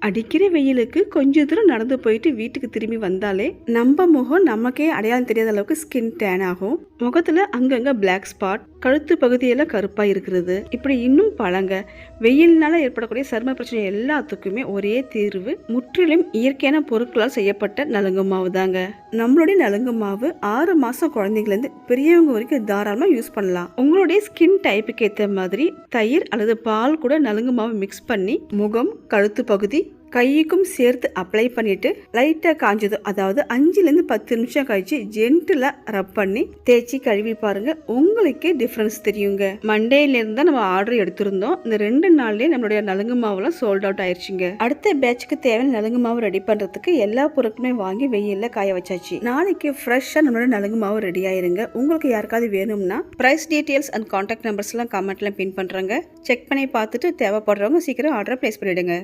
அடிக்கிற வெயிலுக்கு கொஞ்ச தூரம் நடந்து போயிட்டு வீட்டுக்கு திரும்பி வந்தாலே நம்ம முகம் நமக்கே அடையாளம் தெரியாத அளவுக்கு ஸ்கின் டேன் ஆகும். முகத்துல அங்கங்க பிளாக் ஸ்பாட், கழுத்து பகுதியெல்லாம் கருப்பா இருக்கிறது. இப்படி இன்னும் பலங்க. வெயில்னால ஏற்படக்கூடிய சரும பிரச்சனை எல்லாத்துக்குமே ஒரே தீர்வு முற்றிலும் இயற்கையான பொருட்களால் செய்யப்பட்ட நலுங்கு மாவு தாங்க. நம்மளுடைய நலுங்கு மாவு 6 மாசம் குழந்தைங்கல இருந்து பெரியவங்க வரைக்கும் தாராளமா யூஸ் பண்ணலாம். உங்களுடைய ஸ்கின் டைப்புக்கு ஏற்ற மாதிரி தயிர் அல்லது பால் கூட நலுங்கு மாவு மிக்ஸ் பண்ணி முகம், கழுத்து பகுதி, கைக்கும் சேர்த்து அப்ளை பண்ணிட்டு லைட்டாக காஞ்சதும், அதாவது 5லேருந்து 10 நிமிஷம் கழிச்சு ஜென்டில் ரப் பண்ணி தேய்ச்சி கழுவி பாருங்க. உங்களுக்கே டிஃப்ரென்ஸ் தெரியுங்க. மண்டேலேருந்து தான் நம்ம ஆர்டர் எடுத்திருந்தோம். இந்த 2 நாள்லேயே நம்மளுடைய நலுங்கு மாவுலாம் சோல்ட் அவுட் ஆயிடுச்சுங்க. அடுத்த பேட்சுக்கு தேவையான நலுங்கு மாவு ரெடி பண்ணுறதுக்கு எல்லா பொருட்களுமே வாங்கி வெயிலில் காய வச்சாச்சு. நாளைக்கு ஃப்ரெஷ்ஷாக நம்மளோட நலுங்கு மாவு ரெடி ஆயிருங்க. உங்களுக்கு யாருக்காவது வேணும்னா ப்ரைஸ் டீட்டெயில்ஸ் அண்ட் கான்டாக்ட் நம்பர்ஸ்லாம் கமெண்ட்லாம் பின் பண்ணுறேங்க. செக் பண்ணி பார்த்துட்டு தேவைப்படுறவங்க சீக்கிரம் ஆர்டரை ப்ளேஸ் பண்ணிவிடுங்க.